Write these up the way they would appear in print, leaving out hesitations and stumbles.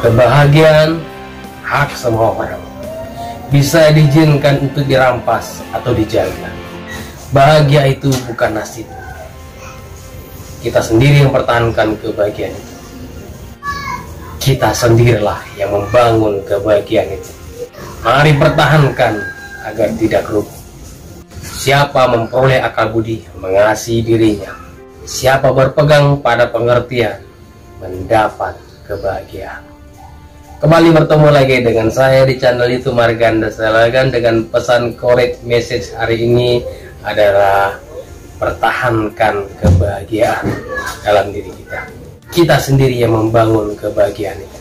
Kebahagiaan hak semua orang, bisa diizinkan untuk dirampas atau dijaga. Bahagia itu bukan nasib. Kita sendiri yang mempertahankan kebahagiaan itu. Kita sendirilah yang membangun kebahagiaan itu. Mari pertahankan agar tidak rubuh. Siapa memperoleh akal budi, mengasihi dirinya. Siapa berpegang pada pengertian, mendapat kebahagiaan. Kembali bertemu lagi dengan saya di channel YouTube Marganda Selagan, dengan pesan core message hari ini adalah pertahankan kebahagiaan dalam diri kita. Kita sendiri yang membangun kebahagiaan itu.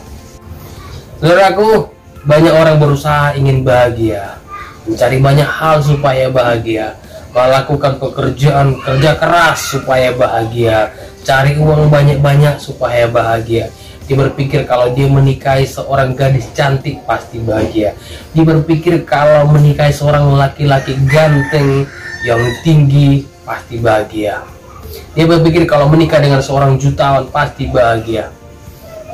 Saudaraku, banyak orang berusaha ingin bahagia, mencari banyak hal supaya bahagia, melakukan pekerjaan kerja keras supaya bahagia, cari uang banyak-banyak supaya bahagia. Dia berpikir kalau dia menikahi seorang gadis cantik pasti bahagia. Dia berpikir kalau menikahi seorang laki-laki ganteng yang tinggi pasti bahagia. Dia berpikir kalau menikah dengan seorang jutawan pasti bahagia.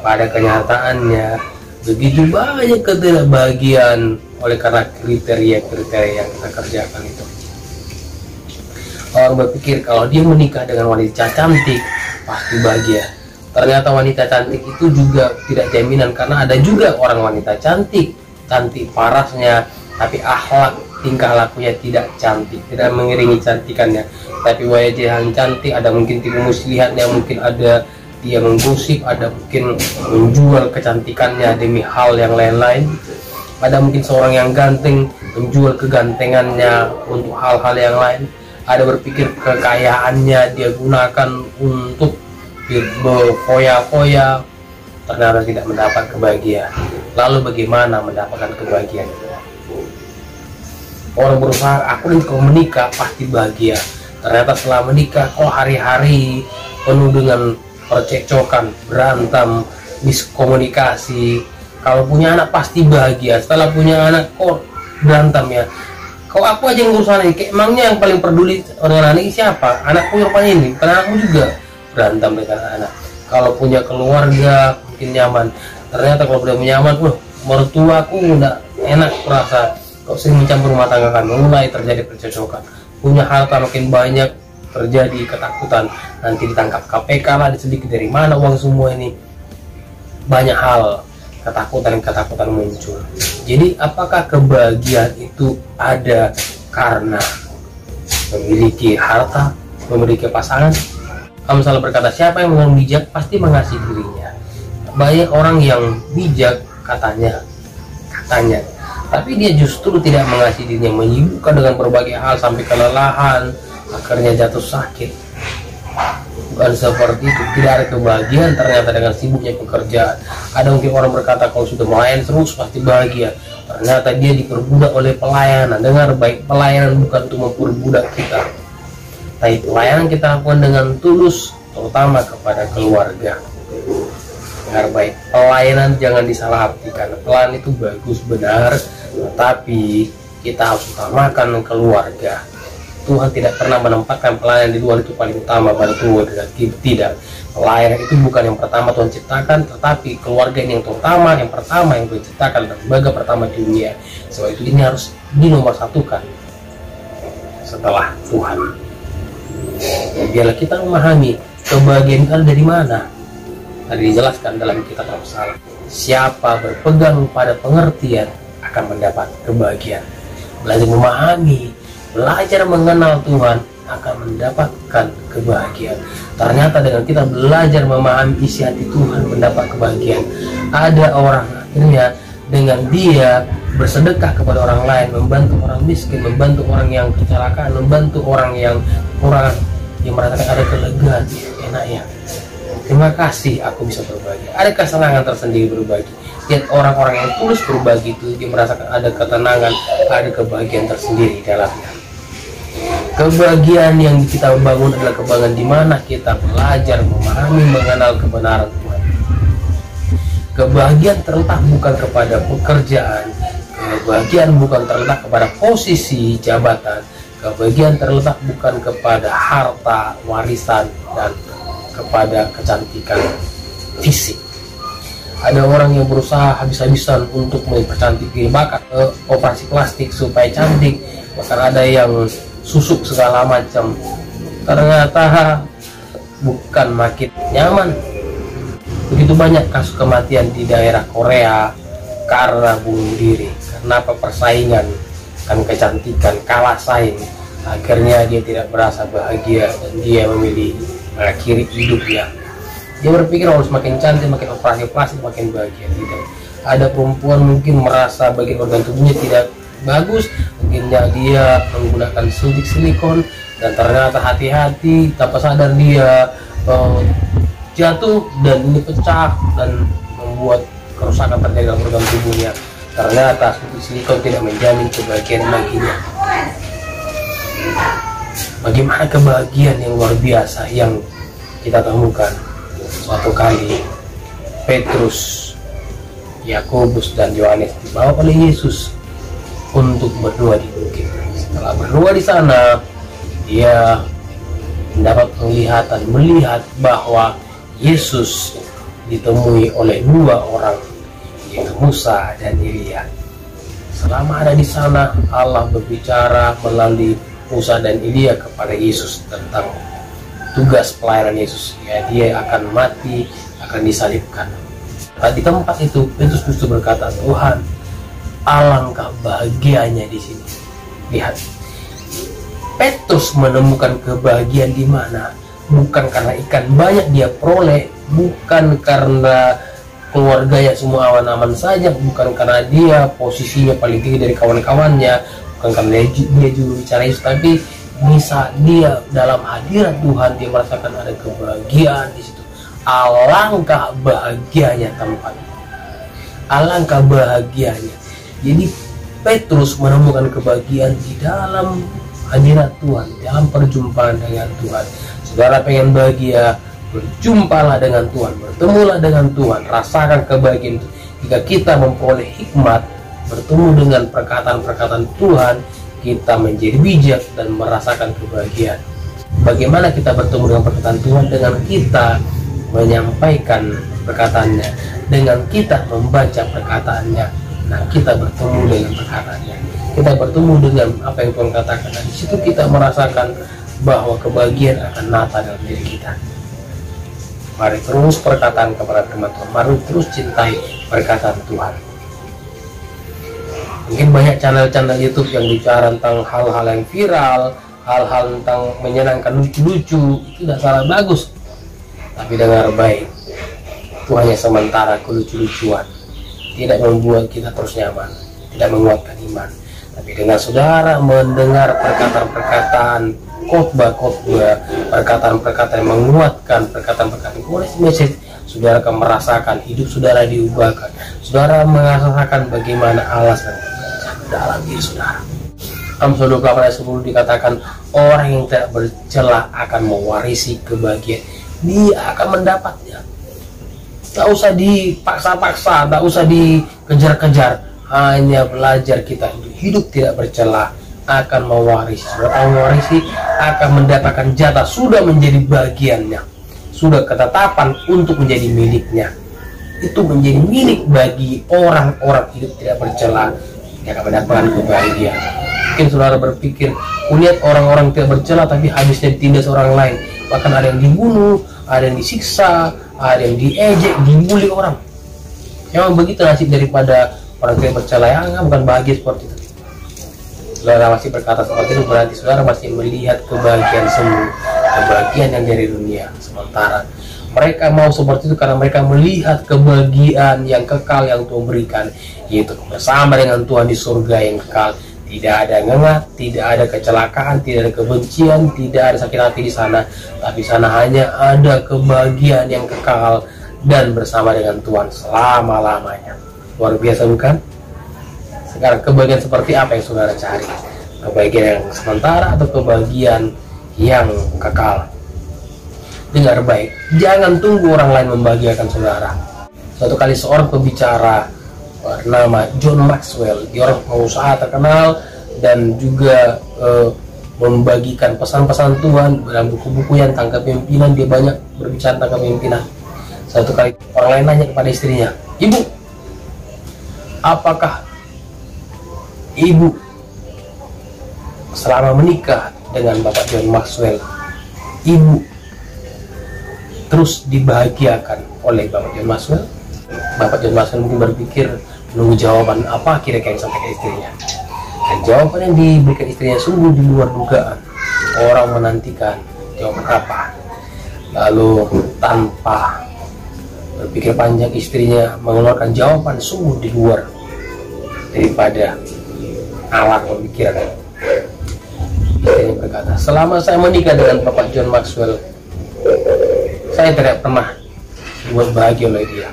Pada kenyataannya begitu banyak ketidakbahagiaan oleh karena kriteria-kriteria yang kita kerjakan itu. Orang berpikir kalau dia menikah dengan wanita cantik pasti bahagia. Ternyata wanita cantik itu juga tidak jaminan, karena ada juga orang wanita cantik parasnya, tapi akhlak tingkah lakunya tidak cantik, tidak mengiringi cantikannya. Tapi wajah yang cantik, ada mungkin tipu muslihatnya, mungkin ada dia menggosip, ada mungkin menjual kecantikannya demi hal yang lain-lain. Ada mungkin seorang yang ganteng menjual kegantengannya untuk hal-hal yang lain. Ada berpikir kekayaannya dia gunakan untuk berfoya-foya, ternyata tidak mendapat kebahagiaan. Lalu bagaimana mendapatkan kebahagiaan? Orang berusaha, aku nanti kalau menikah pasti bahagia. Ternyata setelah menikah, hari-hari penuh dengan percekcokan, berantem, miskomunikasi. Kalau punya anak pasti bahagia, setelah punya anak kok berantem ya. Kau aku aja yang urusan ini, emangnya yang paling peduli dengan anak ini siapa? Anakku rupanya ini, karena aku juga berantem dengan anak. Kalau punya keluarga mungkin nyaman, ternyata kalau udah nyaman, mertuaku udah enak merasa. Kok sering mencampur rumah tangga kan, mulai terjadi percocokan. Punya harta makin banyak, terjadi ketakutan, nanti ditangkap KPK lah, diselidiki dari mana uang semua ini. Banyak hal ketakutan muncul. Jadi apakah kebahagiaan itu ada karena memiliki harta, memiliki pasangan? Kalau misalnya berkata siapa yang mau bijak pasti mengasihi dirinya. Banyak orang yang bijak katanya, tapi dia justru tidak mengasihi dirinya, menyibukkan dengan berbagai hal sampai kelelahan, akhirnya jatuh sakit. Bukan seperti itu, tidak ada kebahagiaan ternyata dengan sibuknya pekerjaan. Ada mungkin orang berkata kalau sudah melayani terus pasti bahagia, ternyata dia diperbudak oleh pelayanan. Dengar baik, pelayanan bukan untuk memperbudak kita, tapi pelayanan kita lakukan dengan tulus, terutama kepada keluarga. Dengar baik, pelayanan jangan disalahartikan. Pelayanan itu bagus benar, tetapi kita harus utamakan keluarga. Tuhan tidak pernah menempatkan pelayanan di luar itu paling utama pada Tuhan. Tidak, pelayanan itu bukan yang pertama Tuhan ciptakan, tetapi keluarga ini yang pertama yang Tuhan ciptakan, dan lembaga pertama di dunia. Sebab itu ini harus dinomorsatukan setelah Tuhan. Biarlah kita memahami kebahagiaan itu dari mana. Tadi dijelaskan dalam kitab Amsal, siapa berpegang pada pengertian akan mendapat kebahagiaan. Belajar memahami, belajar mengenal Tuhan akan mendapatkan kebahagiaan. Ternyata dengan kita belajar memahami isi hati Tuhan mendapat kebahagiaan. Ada orang akhirnya dengan dia bersedekah kepada orang lain, membantu orang miskin, membantu orang yang kecelakaan, membantu orang yang kurang, yang merasakan ada kelegaan, enak ya. Terima kasih aku bisa berbagi. Ada kesenangan tersendiri berbagi. Lihat orang-orang yang tulus berbagi itu, dia merasakan ada ketenangan, ada kebahagiaan tersendiri dalamnya. Kebahagiaan yang kita bangun adalah kebahagiaan di mana kita belajar memahami, mengenal kebenaran Tuhan. Kebahagiaan terletak bukan kepada pekerjaan, kebahagiaan bukan terletak kepada posisi jabatan, kebahagiaan terletak bukan kepada harta, warisan, dan kepada kecantikan fisik. Ada orang yang berusaha habis-habisan untuk mempercantik diri, bahkan operasi plastik supaya cantik, bahkan ada yang susuk segala macam. Ternyata bukan makin nyaman. Begitu banyak kasus kematian di daerah Korea karena bunuh diri, karena persaingan kan kecantikan, kalah saing. Akhirnya dia tidak merasa bahagia dan dia memilih mengakhiri hidupnya. Dia berpikir harus makin cantik, makin operasi plastik, makin bahagia. Tidak. Ada perempuan mungkin merasa bagian organ tubuhnya tidak bagus, mungkinnya dia menggunakan suntik silikon, dan ternyata hati-hati tanpa sadar dia jatuh dan ini pecah dan membuat kerusakan terjadi dalam organ tubuhnya. Ternyata suntik silikon tidak menjamin kebahagiaan baginya. Bagaimana kebahagiaan yang luar biasa yang kita temukan? Suatu kali Petrus, Yakobus dan Yohanes dibawa oleh Yesus untuk berdoa di bukit. Setelah berdoa di sana, dia mendapat penglihatan, melihat bahwa Yesus ditemui oleh dua orang, yaitu Musa dan Elia. Selama ada di sana, Allah berbicara melalui Musa dan Elia kepada Yesus tentang tugas pelayanan Yesus. Ya, dia akan mati, akan disalibkan. Nah, di tempat itu Petrus justru berkata, Tuhan, alangkah bahagianya di sini. Lihat, Petrus menemukan kebahagiaan di mana? Bukan karena ikan banyak dia peroleh, bukan karena keluarganya semua aman-aman saja, bukan karena dia posisinya paling tinggi dari kawan-kawannya, bukan karena dia juga bicara Yesus, tapi bisa dia dalam hadirat Tuhan dia merasakan ada kebahagiaan di situ. Alangkah bahagianya tempat, alangkah bahagianya. Jadi Petrus menemukan kebahagiaan di dalam hadirat Tuhan, dalam perjumpaan dengan Tuhan. Saudara pengen bahagia, berjumpalah dengan Tuhan, bertemulah dengan Tuhan, rasakan kebahagiaan. Jika kita memperoleh hikmat, bertemu dengan perkataan-perkataan Tuhan, kita menjadi bijak dan merasakan kebahagiaan. Bagaimana kita bertemu dengan perkataan Tuhan? Dengan kita menyampaikan perkataannya, dengan kita membaca perkataannya. Nah, kita bertemu dengan perkataannya, kita bertemu dengan apa yang Tuhan katakan. Di situ kita merasakan bahwa kebahagiaan akan nyata dalam diri kita. Mari terus perkataan kepada firman Tuhan, mari terus cintai perkataan Tuhan. Mungkin banyak channel-channel YouTube yang bicara tentang hal-hal yang viral, hal-hal tentang menyenangkan, lucu-lucu. Itu tidak salah, bagus. Tapi dengar baik, itu hanya sementara kelucu-lucuan, tidak membuat kita terus nyaman, tidak menguatkan iman. Tapi dengan saudara mendengar perkataan-perkataan, khotbah-khotbah, perkataan-perkataan yang menguatkan, perkataan-perkataan message, saudara akan merasakan hidup saudara diubahkan. Saudara merasakan bagaimana Allah dalam diri saudara. Amsal 28 ayat 10 dikatakan, orang yang tidak bercela akan mewarisi kebahagiaan. Dia akan mendapatnya. Tak usah dipaksa-paksa, tak usah dikejar-kejar, hanya belajar kita hidup tidak bercela, akan mewarisi. Saudara mewarisi, akan mendapatkan jatah, sudah menjadi bagiannya, sudah ketetapan untuk menjadi miliknya. Itu menjadi milik bagi orang-orang hidup tidak bercela. Dia akan mendapatkan kebahagiaan. Mungkin saudara berpikir, kulihat orang-orang tidak bercela tapi habisnya ditindas orang lain, bahkan ada yang dibunuh, ada yang disiksa, ada yang diejek, dibully orang. Memang begitu nasib daripada orang tidak bercela, yang bukan bahagia seperti itu. Saudara masih berkata seperti itu, berarti saudara masih melihat kebahagiaan semu, kebahagiaan yang dari dunia sementara. Mereka mau seperti itu karena mereka melihat kebahagiaan yang kekal yang Tuhan berikan, yaitu bersama dengan Tuhan di surga yang kekal. Tidak ada ngengat, tidak ada kecelakaan, tidak ada kebencian, tidak ada sakit hati di sana. Tapi sana hanya ada kebahagiaan yang kekal dan bersama dengan Tuhan selama-lamanya. Luar biasa bukan? Sekarang kebahagiaan seperti apa yang saudara cari? Kebahagiaan yang sementara atau kebahagiaan yang kekal? Dengar baik, jangan tunggu orang lain membahagiakan saudara. Suatu kali seorang pembicara bernama John Maxwell, dia orang pengusaha terkenal dan juga membagikan pesan-pesan Tuhan dalam buku-buku yang tentang kepemimpinan. Dia banyak berbicara tentang kepemimpinan. Suatu kali orang lain nanya kepada istrinya, Ibu, apakah ibu selama menikah dengan Bapak John Maxwell, ibu terus dibahagiakan oleh Bapak John Maxwell? Bapak John Maxwell mungkin berpikir menunggu jawaban apa kira-kira yang sampai ke istrinya. Dan jawaban yang diberikan istrinya sungguh di luar dugaan. Orang menantikan jawaban apa. Lalu tanpa berpikir panjang, istrinya mengeluarkan jawaban sungguh di luar daripada alat pemikiran. Istrinya berkata, selama saya menikah dengan Bapak John Maxwell, saya tidak pernah dibuat bahagia oleh dia.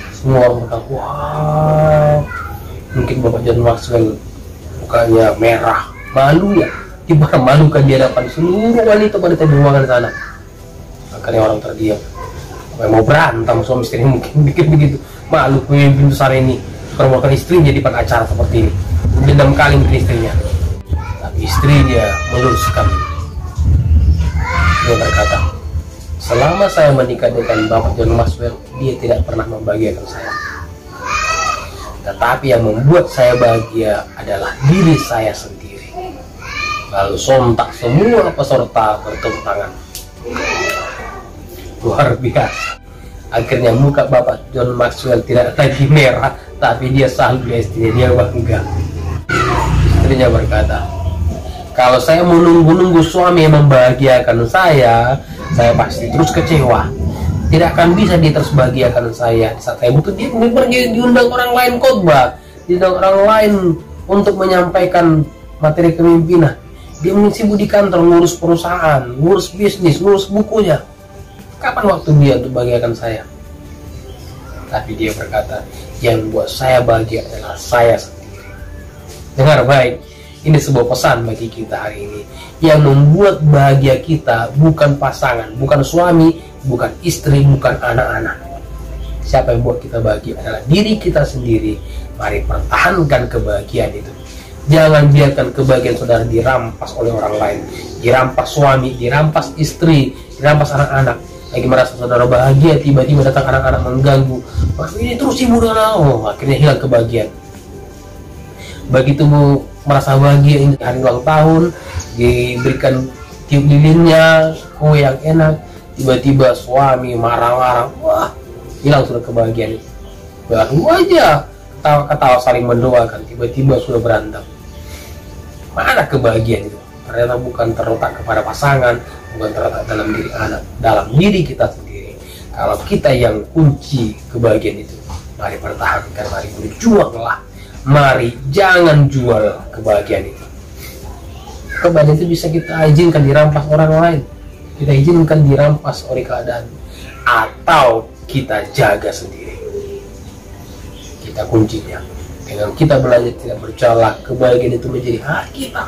Semua orang berkata, wow, mungkin Bapak John Maxwell mukanya merah, malu ya, dipermalukan di hadapan seluruh wanita-wanita di ruangan sana. Akhirnya orang terdiam. Mau berantem suami istri mungkin bikin begitu, malu pemimpin besar ini perempuan istrinya di depan acara seperti ini, dendam kali ke istrinya. Tapi istrinya meluruskan, dia berkata, selama saya menikah dengan Bapak John Maxwell, dia tidak pernah membahagiakan saya. Tetapi yang membuat saya bahagia adalah diri saya sendiri. Lalu sontak semua peserta bertepuk tangan. Luar biasa. Akhirnya muka Bapak John Maxwell tidak lagi merah, tapi dia selalu istrinya, dia bangga. Istrinya berkata, kalau saya menunggu-nunggu suami yang membahagiakan saya pasti terus kecewa. Tidak akan bisa dia terus bahagiakan saya. Di saat saya butuh, dia pergi diundang orang lain khotbah, diundang orang lain untuk menyampaikan materi kepemimpinan. Dia sibuk di kantor ngurus perusahaan, ngurus bisnis, ngurus bukunya. Kapan waktu dia untuk bahagiakan saya? Tapi dia berkata, yang buat saya bahagia adalah saya sendiri. Dengar baik, ini sebuah pesan bagi kita hari ini. Yang membuat bahagia kita bukan pasangan, bukan suami, bukan istri, bukan anak-anak. Siapa yang buat kita bahagia adalah diri kita sendiri. Mari pertahankan kebahagiaan itu. Jangan biarkan kebahagiaan saudara dirampas oleh orang lain. Dirampas suami, dirampas istri, dirampas anak-anak. Lagi merasa saudara bahagia, tiba-tiba datang anak-anak mengganggu. Wah, ini terus ibu dengan akhirnya hilang kebahagiaan. Begitu merasa bahagia ini hari ulang tahun, diberikan tiup lilinnya, kue yang enak, tiba-tiba suami marah-marah, wah, hilang sudah kebahagiaan itu. Baru aja ketawa-ketawa saling mendoakan, tiba-tiba sudah berantem. Mana kebahagiaan itu? Ternyata bukan terletak kepada pasangan, bukan terletak dalam diri anak, dalam diri kita sendiri. Kalau kita yang kunci kebahagiaan itu, mari pertahankan, mari berjuanglah. Mari jangan jual kebahagiaan itu. Kebahagiaan itu bisa kita izinkan dirampas orang lain, kita izinkan dirampas oleh keadaan, atau kita jaga sendiri. Kita kuncinya. Dengan kita belajar tidak bercela, kebahagiaan itu menjadi hak kita.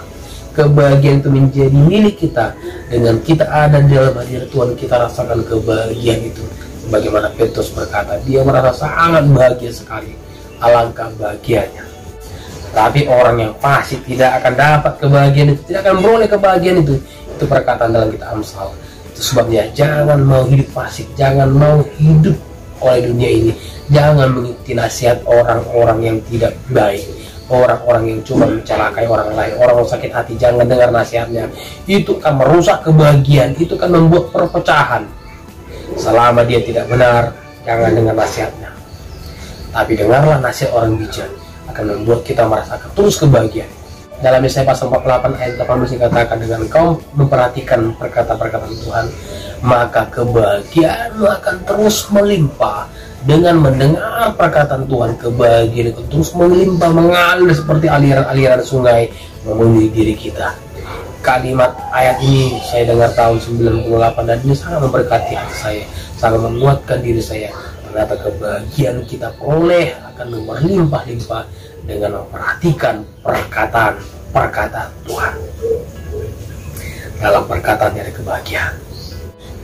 Kebahagiaan itu menjadi milik kita. Dengan kita ada di dalam hadirat Tuhan, kita rasakan kebahagiaan itu. Sebagaimana Petrus berkata, dia merasa sangat bahagia sekali. Alangkah bahagianya. Tapi orang yang fasik tidak akan dapat kebahagiaan itu, tidak akan beroleh kebahagiaan itu. Itu perkataan dalam kitab Amsal. Itu sebabnya jangan mau hidup fasik, jangan mau hidup oleh dunia ini, jangan mengikuti nasihat orang-orang yang tidak baik, orang-orang yang cuma mencelakai orang lain, orang yang sakit hati. Jangan dengar nasihatnya, itu akan merusak kebahagiaan, itu akan membuat perpecahan. Selama dia tidak benar, jangan dengar nasihatnya. Tapi dengarlah nasihat orang bijak, akan membuat kita merasakan terus kebahagiaan. Dalam Yesaya pasal 48 ayat 18 dikatakan, dengan kau memperhatikan perkataan-perkataan Tuhan, maka kebahagiaanmu akan terus melimpah. Dengan mendengar perkataan Tuhan, kebahagiaan itu terus melimpah, mengalir seperti aliran-aliran sungai memenuhi diri kita. Kalimat ayat ini saya dengar tahun 98 dan ini sangat memberkati hati saya, sangat menguatkan diri saya. Ternyata kebahagiaan kita peroleh akan berlimpah-limpah dengan memperhatikan perkataan Tuhan. Dalam perkataan ada kebahagiaan.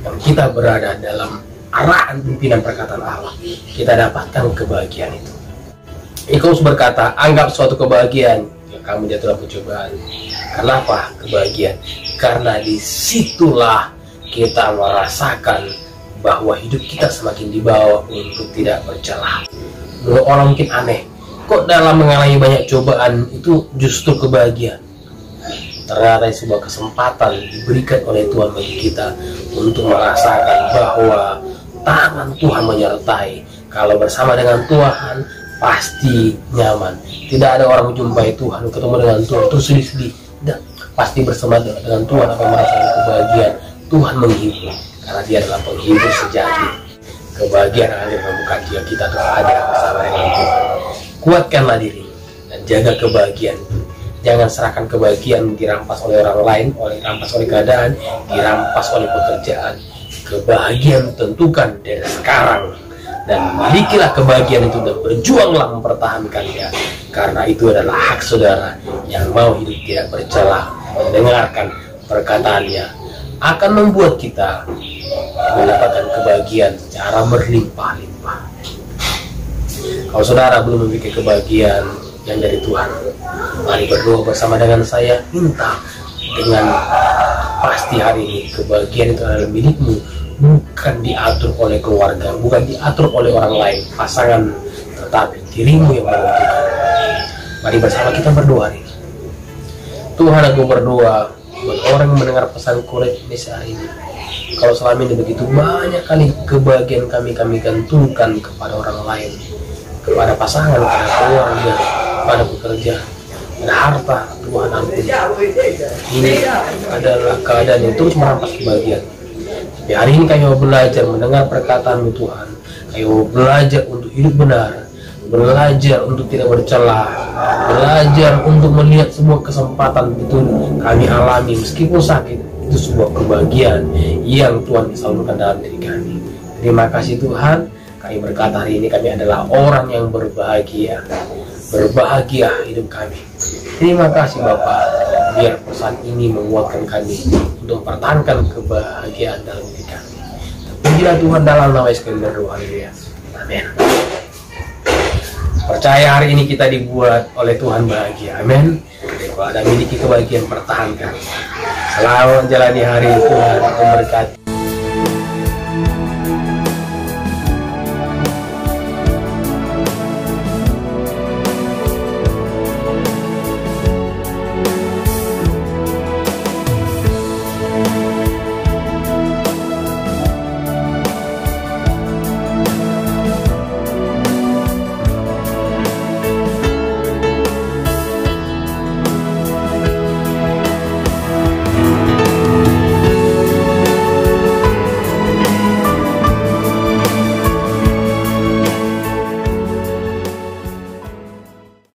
Dan kita berada dalam arahan pimpinan perkataan Allah, kita dapatkan kebahagiaan itu. Ikus berkata, anggap suatu kebahagiaan yang kamu jatuh dalam pencobaan. Kenapa kebahagiaan? Karena disitulah kita merasakan bahwa hidup kita semakin dibawa untuk tidak bercelah. Menurut orang mungkin aneh, kok dalam mengalami banyak cobaan itu justru kebahagiaan? Ternyata sebuah kesempatan diberikan oleh Tuhan bagi kita untuk merasakan bahwa tangan Tuhan menyertai. Kalau bersama dengan Tuhan pasti nyaman. Tidak ada orang menjumpai Tuhan, ketemu dengan Tuhan terus sedih-sedih. Tidak, pasti bersama dengan Tuhan akan merasakan kebahagiaan. Tuhan menghibur karena Dia adalah penghibur sejati. Kebahagiaan akan membuka jiwa kita untuk ada bersama dengan Tuhan. Kuatkanlah diri dan jaga kebahagiaan. Jangan serahkan kebahagiaan dirampas oleh orang lain, dirampas oleh keadaan, dirampas oleh pekerjaan. Kebahagiaan tentukan dari sekarang, dan milikilah kebahagiaan itu dan berjuanglah mempertahankannya, karena itu adalah hak saudara yang mau hidup tidak bercelah. Mendengarkan perkataannya akan membuat kita mendapatkan kebahagiaan secara berlimpah-limpah. Kalau saudara belum memiliki kebahagiaan yang dari Tuhan, mari berdoa bersama dengan saya. Minta dengan pasti hari ini kebahagiaan itu adalah milikmu, bukan diatur oleh keluarga, bukan diatur oleh orang lain, pasangan, tetapi dirimu yang menentukan. Mari bersama kita berdoa hari ini. Tuhan, aku berdoa buat orang yang mendengar pesan Koret Indonesia hari ini. Kalau selama ini begitu banyak kali kebahagiaan kami gantungkan kepada orang lain, kepada pasangan, kepada keluarga, pada pekerjaan, pada harta. Tuhan ampuni. Ini adalah keadaan yang terus merampas kebahagiaan. Tapi hari ini kami mau belajar mendengar perkataan-Mu Tuhan. Kami mau belajar untuk hidup benar, belajar untuk tidak bercelah, belajar untuk melihat semua kesempatan itu kami alami meskipun sakit. Itu sebuah kebahagiaan yang Tuhan salurkan dalam diri kami. Terima kasih Tuhan. Kami berkata hari ini kami adalah orang yang berbahagia. Berbahagia hidup kami. Terima kasih Bapa. Biar pesan ini menguatkan kami untuk mempertahankan kebahagiaan dalam diri kami. Terpujilah Tuhan dalam nama Yesus kami berdoa. Amin. Percaya hari ini kita dibuat oleh Tuhan bahagia. Amin. Kalau ada miliki kebahagiaan, pertahankan. Selamat menjalani hari Tuhan memberkati.